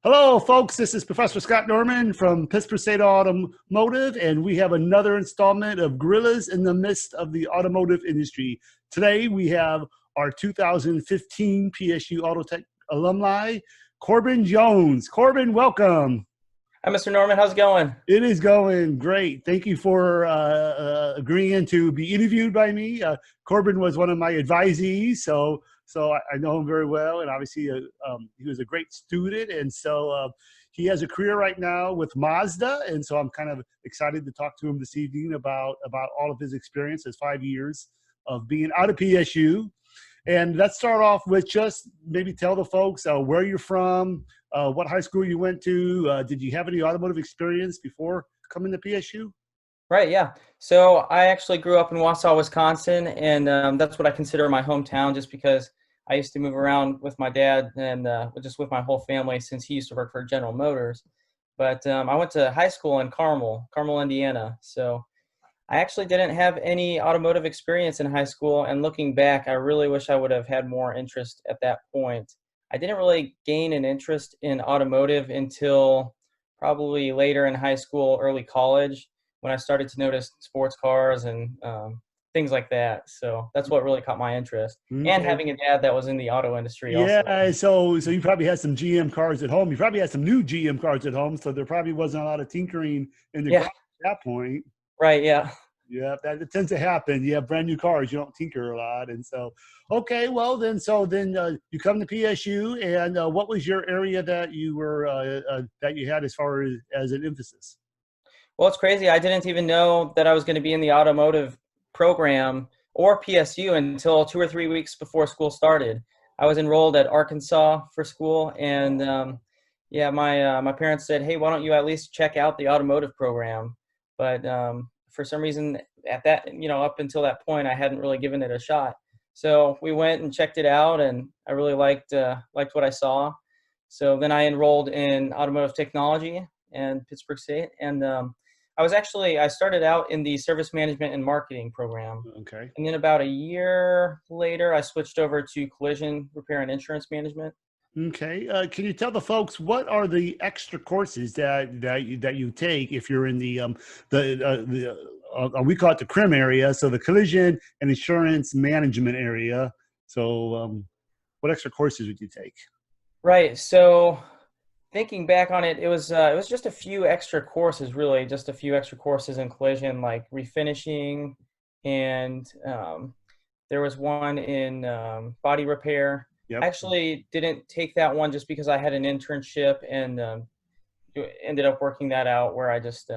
Hello, folks. This is Professor Scott Norman from Pitt Automotive, and we have another installment of Gorillas in the Midst of the Automotive Industry. Today, we have our 2015 PSU Autotech alumni, Corbin Jones. Corbin, welcome. Hi, Mr. Norman. How's it going? It is going great. Thank you for agreeing to be interviewed by me. Corbin was one of my advisees, so I know him very well, and obviously he was a great student, and so he has a career right now with Mazda, and so I'm kind of excited to talk to him this evening about all of his experiences, 5 years of being out of PSU. And let's start off with just maybe tell the folks where you're from, what high school you went to. Did you have any automotive experience before coming to PSU? Right, yeah. So I actually grew up in Wausau, Wisconsin, and that's what I consider my hometown just because I used to move around with my dad and just with my whole family since he used to work for General Motors. But I went to high school in Carmel, Indiana. So I actually didn't have any automotive experience in high school, and looking back, I really wish I would have had more interest at that point. I didn't really gain an interest in automotive until probably later in high school, early college, when I started to notice sports cars and things like that. So that's what really caught my interest. Okay. And having a dad that was in the auto industry also. Yeah, so you probably had some GM cars at home. You probably had some new GM cars at home, so there probably wasn't a lot of tinkering in the garage at that point. Right, yeah. Yeah, that tends to happen. You have brand new cars, you don't tinker a lot. And so, okay, well, then you come to PSU, and what was your area that you were that you had as far as an emphasis? Well, it's crazy. I didn't even know that I was going to be in the automotive program or PSU until 2 or 3 weeks before school started. I was enrolled at Arkansas for school, and yeah, my parents said, "Hey, why don't you at least check out the automotive program?" But for some reason, at that, up until that point, I hadn't really given it a shot. So we went and checked it out, and I really liked what I saw. So then I enrolled in automotive technology in Pittsburgh State, and I started out in the service management and marketing program. Okay. And then about a year later, I switched over to collision repair and insurance management. Okay. Can you tell the folks what are the extra courses that you take if you're in we call it the CRIM area, so the collision and insurance management area. So what extra courses would you take? Right. So thinking back on it, it was just a few extra courses, really, just a few extra courses in collision, like refinishing, and there was one in body repair. Yep. I actually didn't take that one just because I had an internship and ended up working that out where I just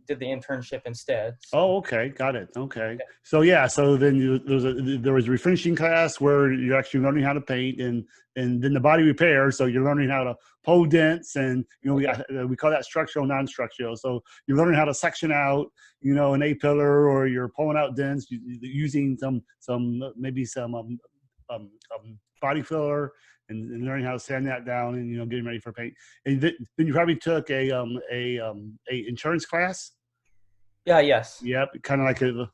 did the internship instead. So. Oh, okay. Got it. Okay. So yeah, so then there was a refinishing class where you're actually learning how to paint, and then the body repair. So you're learning how to pull dents, and we call that structural, non-structural. So you're learning how to section out, an A-pillar, or you're pulling out dents using some body filler, and learning how to sand that down, and getting ready for paint. And then you probably took a insurance class. Yeah. Yes. Yep, kind of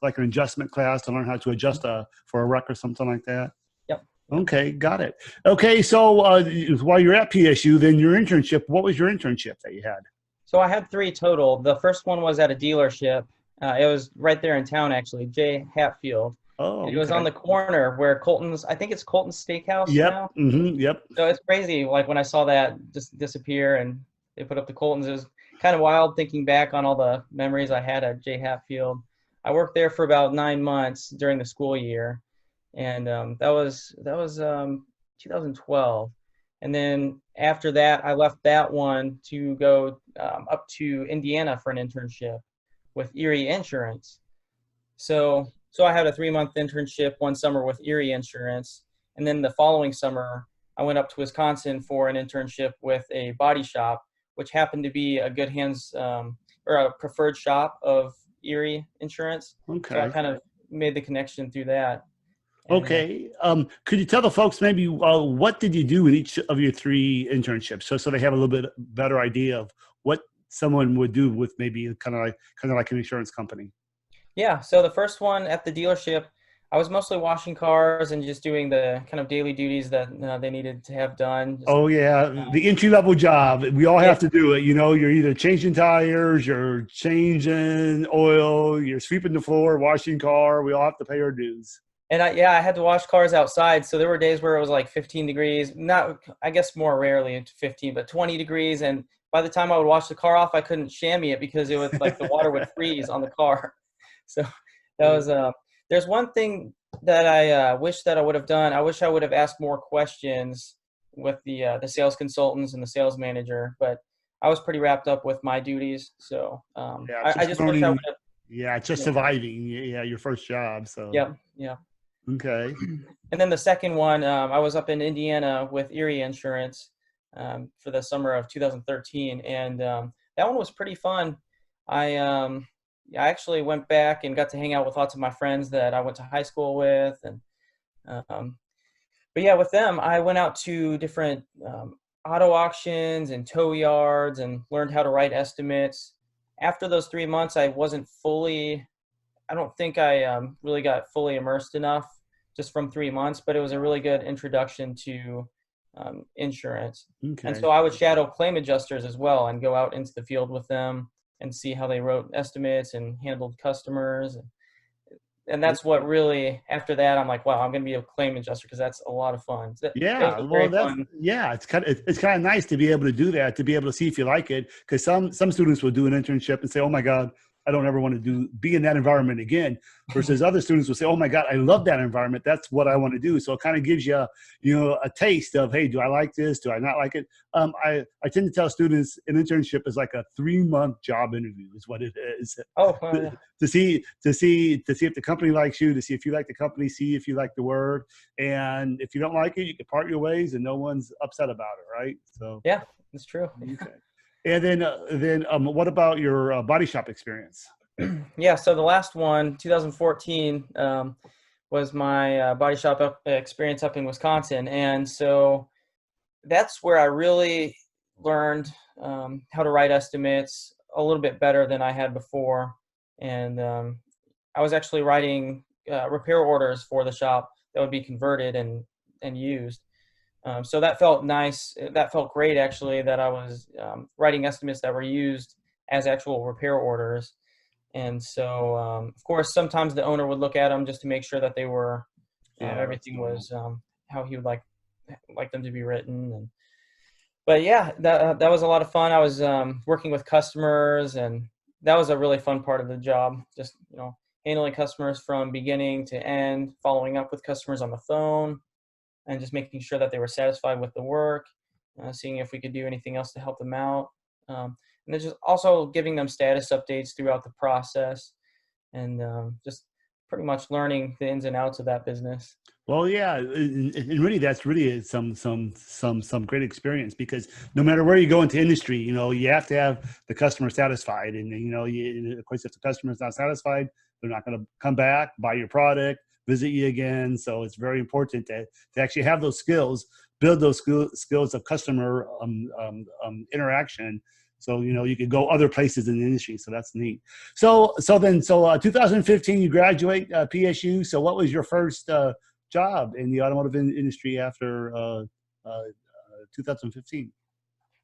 like an adjustment class to learn how to adjust for a wreck or something like that. Yep. Okay, got it. Okay, so while you're at PSU, then your internship. What was your internship that you had? So I had 3 total. The first one was at a dealership. It was right there in town, actually, J. Hatfield. Oh, it was on the corner where Colton's, I think it's Colton's Steakhouse now. Yep. So it's crazy, like when I saw that just disappear and they put up the Colton's, it was kind of wild thinking back on all the memories I had at J. Hatfield. I worked there for about 9 months during the school year, and that was 2012. And then after that, I left that one to go up to Indiana for an internship with Erie Insurance. So I had a 3-month internship one summer with Erie Insurance, and then the following summer I went up to Wisconsin for an internship with a body shop, which happened to be a good hands or a preferred shop of Erie Insurance. Okay. So I kind of made the connection through that. Okay. Could you tell the folks maybe what did you do in each of your 3 internships, so they have a little bit better idea of what someone would do with maybe kind of like an insurance company? Yeah, so the first one at the dealership, I was mostly washing cars and just doing the kind of daily duties that they needed to have done. Just, Oh yeah, the entry level job. We all yeah, have to do it. You know, you're either changing tires, you're changing oil, you're sweeping the floor, washing car. We all have to pay our dues. and I had to wash cars outside. So there were days where it was like 15 degrees, not, I guess more rarely into 15, but 20 degrees. And by the time I would wash the car off, I couldn't chamois it because it would like the water would freeze on the car. So that was, there's one thing that I wish that I would have done. I wish I would have asked more questions with the sales consultants and the sales manager, but I was pretty wrapped up with my duties. So Yeah, I just just wish I would learning. have, Yeah, just yeah, surviving. Yeah, your first job. So yeah, yeah. okay. And then the second one, I was up in Indiana with Erie Insurance for the summer of 2013, and that one was pretty fun. I I actually went back and got to hang out with lots of my friends that I went to high school with, and um, but yeah, with them, I went out to different auto auctions and tow yards and learned how to write estimates. After those 3 months, I wasn't fully I don't think I really got fully immersed enough just from 3 months, but it was a really good introduction to insurance. And Okay. so I would shadow claim adjusters as well and go out into the field with them and see how they wrote estimates and handled customers. And that's what really, after that, I'm like, wow, I'm going to be a claim adjuster because that's a lot of fun. It was Yeah, a well, very that's fun. yeah. It's kind of nice to be able to do that, to be able to see if you like it. Because some students will do an internship and say, "Oh my God, I don't ever want to be in that environment again." Versus other students will say, "Oh my God, I love that environment. That's what I want to do." So it kind of gives you, a taste of, hey, do I like this? Do I not like it? I tend to tell students an internship is like a 3 month job interview, is what it is. Oh, yeah. To see if the company likes you, to see if you like the company, see if you like the work, and if you don't like it, you can part your ways, and no one's upset about it, right? So, Yeah, it's true. okay. And then what about your body shop experience? Yeah, so the last one, 2014, was my body shop experience up in Wisconsin. And so that's where I really learned how to write estimates a little bit better than I had before. And I was actually writing repair orders for the shop that would be converted and used. So that felt nice. That felt great, actually, that I was writing estimates that were used as actual repair orders. And so, of course, sometimes the owner would look at them just to make sure that they were Yeah, that's everything normal. was how he would like them to be written. And but yeah, that was a lot of fun. I was working with customers, and that was a really fun part of the job. Just handling customers from beginning to end, following up with customers on the phone, and just making sure that they were satisfied with the work, seeing if we could do anything else to help them out. And then just also giving them status updates throughout the process, and just pretty much learning the ins and outs of that business. Well, yeah, and really, that's really some great experience, because no matter where you go into industry, you have to have the customer satisfied, and of course, if the customer is not satisfied, they're not going to come back, buy your product, visit you again. So it's very important to actually have those skills, build those skills of customer interaction. So you could go other places in the industry. So that's neat. So 2015, you graduate PSU. So what was your first job in the automotive industry after 2015?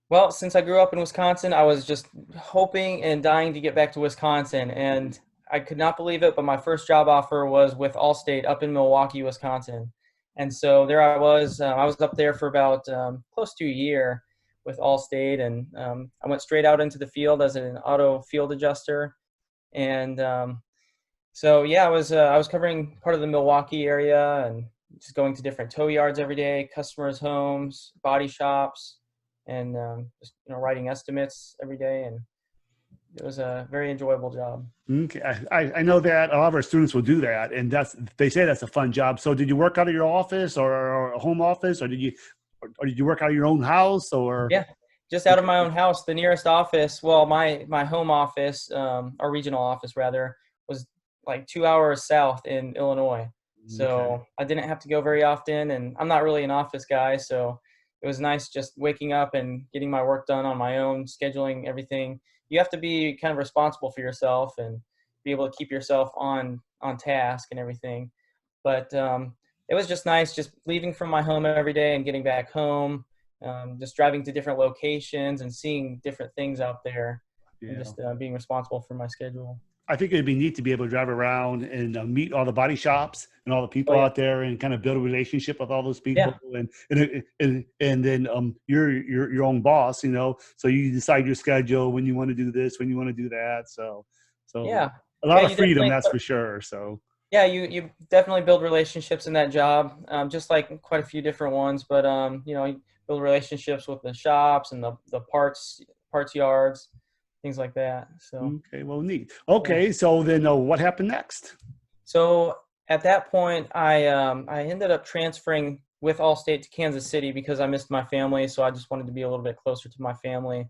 Well, since I grew up in Wisconsin, I was just hoping and dying to get back to Wisconsin, and I could not believe it, but my first job offer was with Allstate up in Milwaukee, Wisconsin. And so there I was up there for about close to a year with Allstate, and I went straight out into the field as an auto field adjuster. And so yeah, I was covering part of the Milwaukee area and just going to different tow yards every day, customers' homes, body shops, and just writing estimates every day. And it was a very enjoyable job. Okay, I know that a lot of our students will do that, and they say that's a fun job. So did you work out of your office or a home office, or did you work out of your own house, or? Yeah, just out of my own house. The nearest office, well, my home office, our regional office rather, was like 2 hours south in Illinois. Okay. So I didn't have to go very often, and I'm not really an office guy, so it was nice just waking up and getting my work done on my own, scheduling everything. You have to be kind of responsible for yourself and be able to keep yourself on task and everything. But it was just nice, just leaving from my home every day and getting back home, just driving to different locations and seeing different things out there, and Yeah. just being responsible for my schedule. I think it'd be neat to be able to drive around and meet all the body shops and all the Oh people yeah, out there and kind of build a relationship with all those yeah, people and then you're your own boss, you know, so you decide your schedule when you want to do this, when you want to do that. So yeah, a lot yeah. of You freedom, definitely, that's for sure. So yeah, you definitely build relationships in that job, just like quite a few different ones. But you build relationships with the shops and the parts yards, things like that. So okay, well, neat. yeah. Okay, so then what happened next? So at that point, I ended up transferring with Allstate to Kansas City because I missed my family. So I just wanted to be a little bit closer to my family.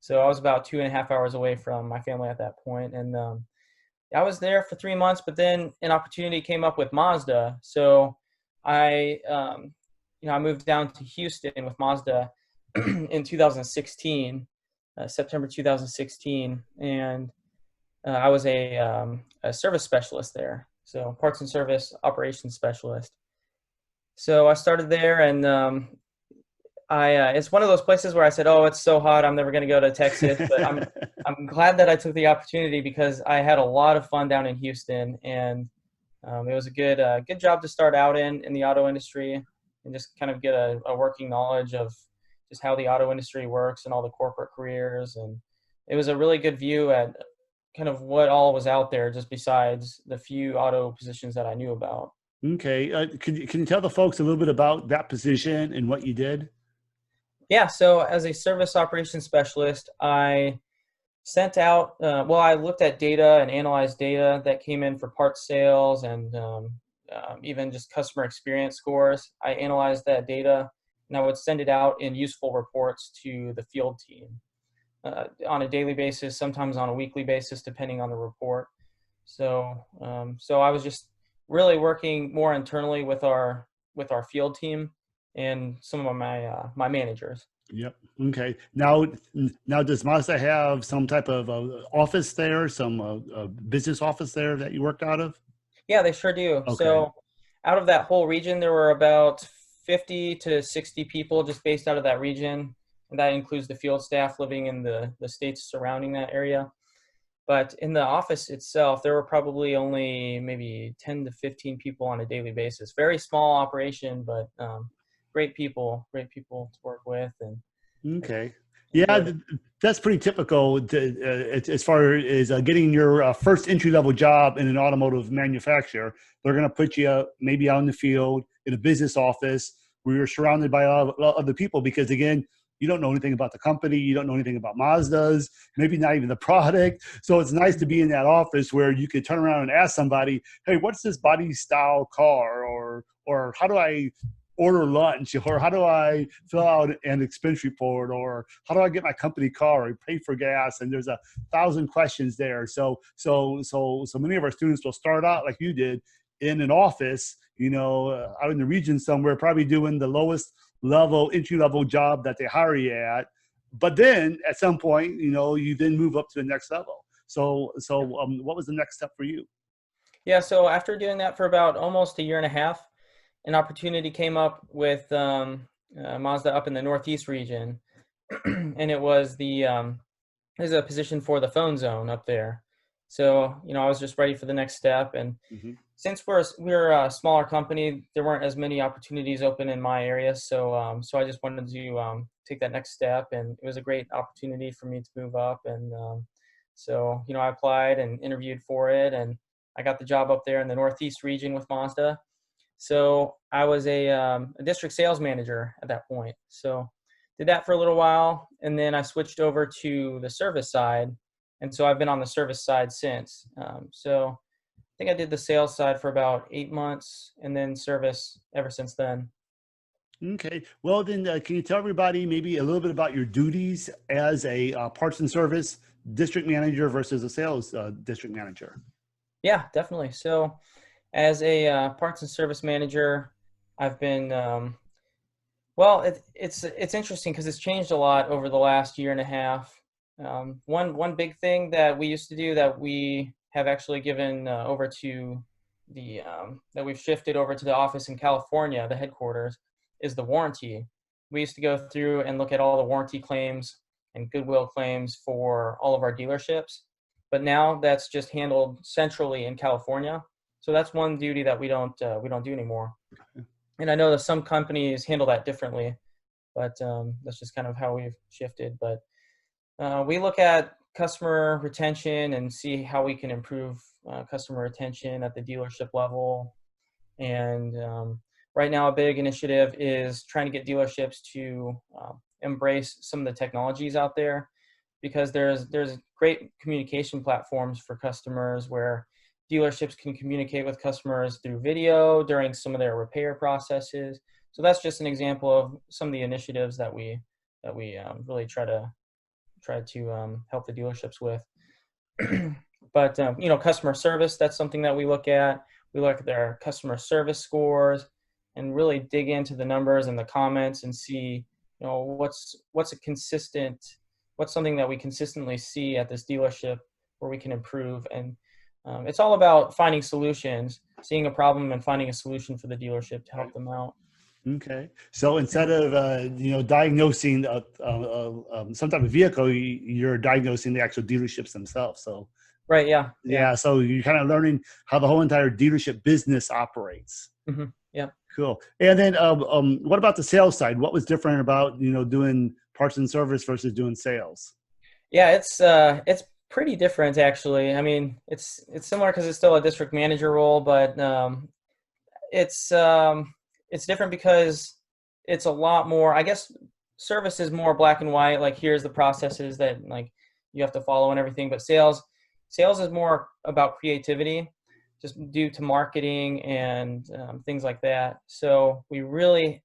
So I was about 2.5 hours away from my family at that point, and I was there for 3 months. But then an opportunity came up with Mazda, so I I moved down to Houston with Mazda in 2016, September 2016, and I was a service specialist there, so parts and service operations specialist. So I started there, and I it's one of those places where I said, "Oh, it's so hot, I'm never going to go to Texas." But I'm glad that I took the opportunity because I had a lot of fun down in Houston, and it was a good job to start out in the auto industry and just kind of get a working knowledge of just how the auto industry works and all the corporate careers. And it was a really good view at kind of what all was out there, just besides the few auto positions that I knew about. Okay, can you tell the folks a little bit about that position and what you did? Yeah, so as a service operations specialist, I sent out, I looked at data and analyzed data that came in for parts sales and even just customer experience scores. I analyzed that data and I would send it out in useful reports to the field team on a daily basis, sometimes on a weekly basis, depending on the report. So I was just really working more internally with our field team and some of my managers. Yep. Okay. Now, does Mazda have some type of office there, some business office there that you worked out of? Yeah, they sure do. Okay. So out of that whole region, there were about 50 to 60 people just based out of that region. And that includes the field staff living in the states surrounding that area. But in the office itself, there were probably only maybe 10 to 15 people on a daily basis. Very small operation, but great people to work with, and I Okay. Yeah, enjoyed it. that's pretty typical as far as getting your first entry level job in an automotive manufacturer. They're going to put you maybe out in the field in a business office where you're surrounded by a lot of other people because, again, you don't know anything about the company. You don't know anything about Mazdas, maybe not even the product. So it's nice to be in that office where you could turn around and ask somebody, hey, what's this body style car? Or how do I order lunch, or how do I fill out an expense report, or how do I get my company car or pay for gas? And there's 1,000 questions there. So many of our students will start out like you did in an office, you know, out in the region somewhere, probably doing the lowest level, entry level job that they hire you at. But then at some point, you know, you then move up to the next level. What was the next step for you? Yeah, so after doing that for about almost a year and a half, an opportunity came up with Mazda up in the Northeast region, and it was a position for the phone zone up there. So I was just ready for the next step, and Mm-hmm. since we're a smaller company, there weren't as many opportunities open in my area. So I just wanted to take that next step, and it was a great opportunity for me to move up. And I applied and interviewed for it, and I got the job up there in the Northeast region with Mazda. So I was a district sales manager at that point. So did that for a little while, and then I switched over to the service side, and so I've been on the service side since. So I think I did the sales side for about 8 months, and then service ever since then. Okay. Well, then, can you tell everybody maybe a little bit about your duties as a parts and service district manager versus a sales district manager? Yeah, definitely. So as a parts and service manager, I've been it's interesting because it's changed a lot over the last year and a half. One big thing that we used to do that we have actually given over to that we've shifted over to the office in California, the headquarters, is the warranty. We used to go through and look at all the warranty claims and goodwill claims for all of our dealerships, but now that's just handled centrally in California. So that's one duty that we don't do anymore. And I know that some companies handle that differently, but that's just kind of how we've shifted. But we look at customer retention and see how we can improve customer retention at the dealership level. And right now, a big initiative is trying to get dealerships to embrace some of the technologies out there, because there's great communication platforms for customers where dealerships can communicate with customers through video during some of their repair processes. So that's just an example of some of the initiatives that we really try to help the dealerships with. But customer service, that's something that we look at. We look at their customer service scores and really dig into the numbers and the comments and see, what's something that we consistently see at this dealership where we can improve. And it's all about finding solutions, seeing a problem and finding a solution for the dealership to help them out. Okay. So instead of, diagnosing some type of vehicle, you're diagnosing the actual dealerships themselves. So, right. Yeah. Yeah. So you're kind of learning how the whole entire dealership business operates. Mm-hmm. Yeah. Cool. And then what about the sales side? What was different about, doing parts and service versus doing sales? Yeah, it's pretty different, actually. I mean, it's similar because it's still a district manager role, but it's different because it's a lot more, I guess. Service is more black and white, like here's the processes that like you have to follow and everything. But sales is more about creativity, just due to marketing and things like that. So we really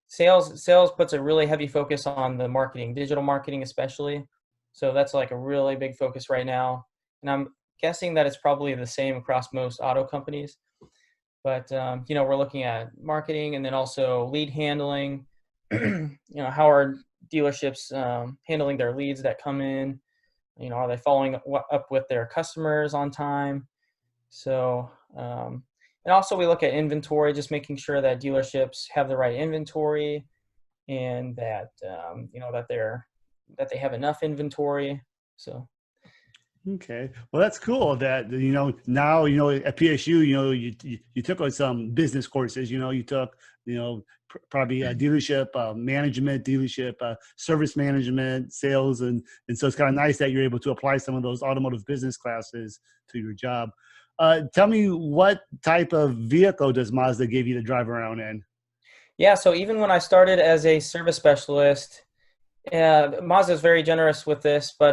sales puts a really heavy focus on the marketing, digital marketing especially. So that's like a really big focus right now. And I'm guessing that it's probably the same across most auto companies. But, we're looking at marketing and then also lead handling. How are dealerships handling their leads that come in? Are they following up with their customers on time? So, and also we look at inventory, just making sure that dealerships have the right inventory and that, that they have enough inventory. So. Okay. Well, that's cool that, now, at PSU, you took on some business courses, you took, probably dealership management, dealership service management, sales. And so it's kind of nice that you're able to apply some of those automotive business classes to your job. Tell me, what type of vehicle does Mazda give you to drive around in? Yeah. So even when I started as a service specialist, Mazda is very generous with this, but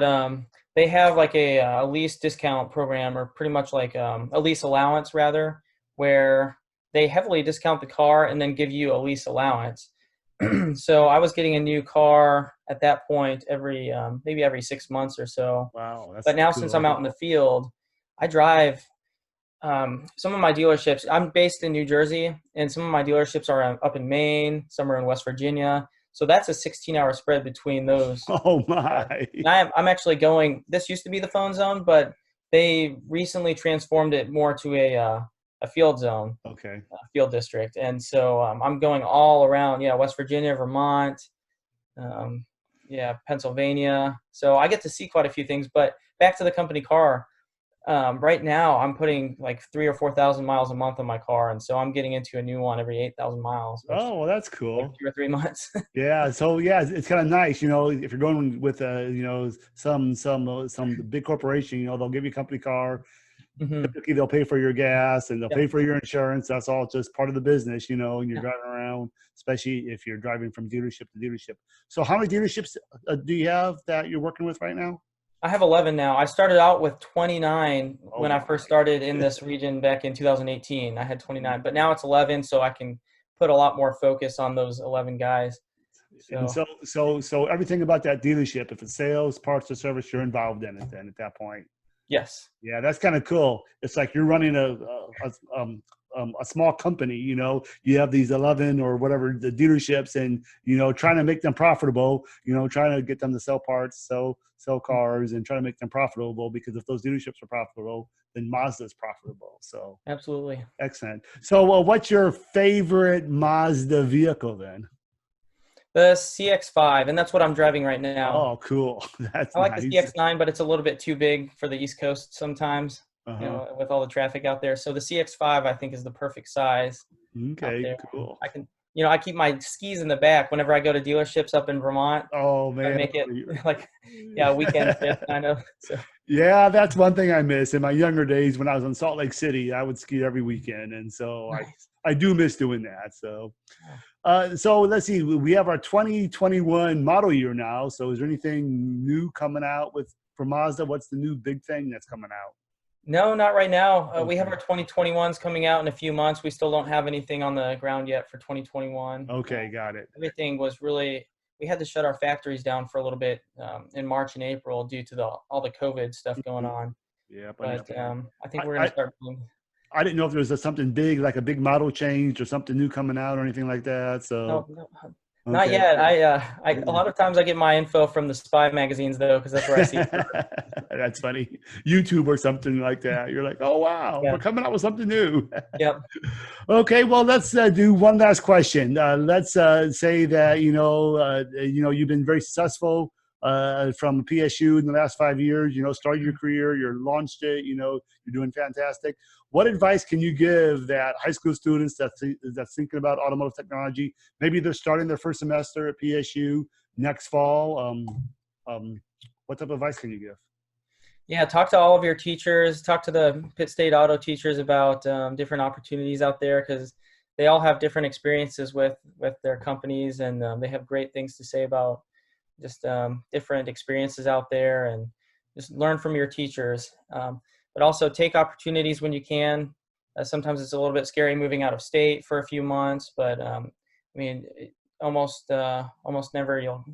they have like a lease discount program, or pretty much like a lease allowance rather, where they heavily discount the car and then give you a lease allowance. So I was getting a new car at that point maybe every 6 months or so. Wow. That's but now cool. Since I'm out in the field, I drive some of my dealerships. I'm based in New Jersey, and some of my dealerships are up in Maine, some are in West Virginia. So that's a 16-hour spread between those. Oh my! I'm actually going. This used to be the phone zone, but they recently transformed it more to a field zone. Okay. Field district, and so I'm going all around. Yeah, West Virginia, Vermont, Pennsylvania. So I get to see quite a few things. But back to the company car. Right now, I'm putting like 3,000 or 4,000 miles a month on my car, and so I'm getting into a new one every 8,000 miles. Oh, well, that's cool. Like 2 or 3 months. Yeah. So yeah, it's kind of nice, if you're going with some big corporation, they'll give you a company car. Mm-hmm. Typically, they'll pay for your gas and they'll pay for your insurance. That's all just part of the business, and you're driving around, especially if you're driving from dealership to dealership. So how many dealerships do you have that you're working with right now? I have 11 now. I started out with 29 when I first started in this region back in 2018. I had 29, but now it's 11, so I can put a lot more focus on those 11 guys. So everything about that dealership, if it's sales, parts, or service, you're involved in it then at that point. Yes. Yeah, that's kind of cool. It's like you're running a a small company. You have these 11 or whatever the dealerships, and trying to make them profitable. Trying to get them to sell parts, sell cars, and try to make them profitable. Because if those dealerships are profitable, then Mazda is profitable. So Absolutely. excellent. So what's your favorite Mazda vehicle then? The CX-5, and that's what I'm driving right now. Oh, cool. That's I like the nice. CX-9, but it's a little bit too big for the East Coast sometimes, Uh-huh. with all the traffic out there. So the CX-5, I think, is the perfect size out Okay, there. cool. I can, I keep my skis in the back whenever I go to dealerships up in Vermont. Oh Try to man. make it like, yeah, a weekend trip kind of. So Yeah, that's one thing I miss. In my younger days when I was in Salt Lake City, I would ski every weekend. And so nice. I do miss doing that. So Yeah. so let's see. We have our 2021 model year now. So is there anything new coming out for Mazda? What's the new big thing that's coming out? No, not right now. We have Okay. our 2021s coming out in a few months. We still don't have anything on the ground yet for 2021. Okay, got it. Everything was really, we had to shut our factories down for a little bit in March and April due to all the COVID stuff going Mhm. on. Yep, But understand. I think I, we're going I, to start doing. I didn't know if there was something big, like a big model change or something new coming out or anything like that. So, No, no, not okay. yet. A lot of times I get my info from the spy magazines though, because that's where I see it first. That's funny. YouTube or something like that. You're like, oh, wow, Yeah. we're coming out with something new. Yep. Okay, well, let's do one last question. Let's say that you've been very successful from PSU in the last 5 years. Started your career, you launched it. You're doing fantastic. What advice can you give that high school students that's thinking about automotive technology? Maybe they're starting their first semester at PSU next fall. What type of advice can you give? Yeah, talk to all of your teachers. Talk to the Pitt State auto teachers about different opportunities out there, because they all have different experiences with their companies, and they have great things to say about just different experiences out there, and just learn from your teachers. But also take opportunities when you can. Sometimes it's a little bit scary moving out of state for a few months, but I mean, almost never you'll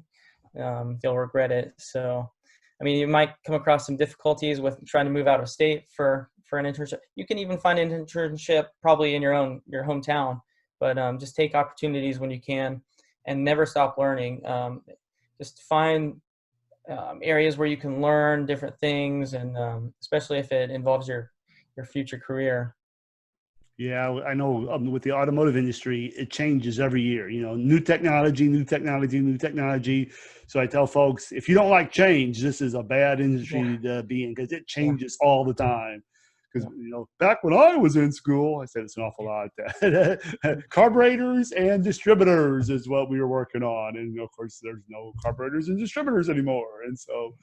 regret it. So. I mean, you might come across some difficulties with trying to move out of state for an internship. You can even find an internship probably in your hometown, but just take opportunities when you can, and never stop learning. Just find areas where you can learn different things, and especially if it involves your future career. Yeah, I know with the automotive industry, it changes every year. New technology, new technology, new technology. So I tell folks, if you don't like change, this is a bad Yeah, industry to be in because it yeah, changes all the time. Because yeah. back when I was in school, I said it's an awful lot. Carburetors and distributors is what we were working on, and of course, there's no carburetors and distributors anymore. And so,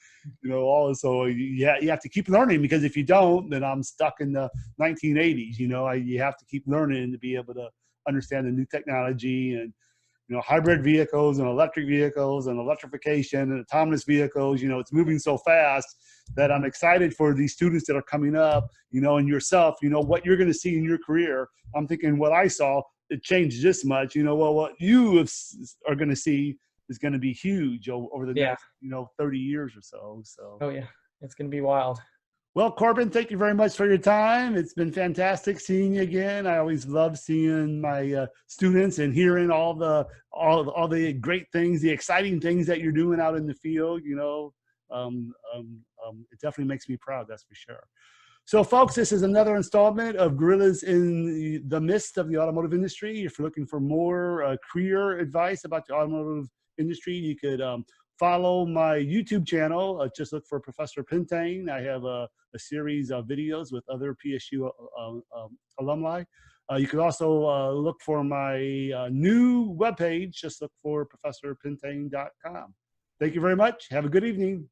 also you have to keep learning, because if you don't, then I'm stuck in the 1980s. You have to keep learning to be able to understand the new technology and hybrid vehicles and electric vehicles and electrification and autonomous vehicles. It's moving so fast that I'm excited for these students that are coming up, and yourself, what you're going to see in your career. I'm thinking what I saw, it changed this much, well, what you are going to see is going to be huge over the Yeah. next, 30 years or so. So. Oh yeah, it's gonna be wild. Well, Corbin, thank you very much for your time. It's been fantastic seeing you again. I always love seeing my students and hearing all the great things, the exciting things that you're doing out in the field. It definitely makes me proud, that's for sure. So, folks, this is another installment of Gorillas in the Midst of the Automotive Industry. If you're looking for more career advice about the automotive industry, you could follow my YouTube channel. Just look for Professor Pintane. I have a series of videos with other PSU alumni. You could also look for my new webpage. Just look for professorpintane.com. Thank you very much. Have a good evening.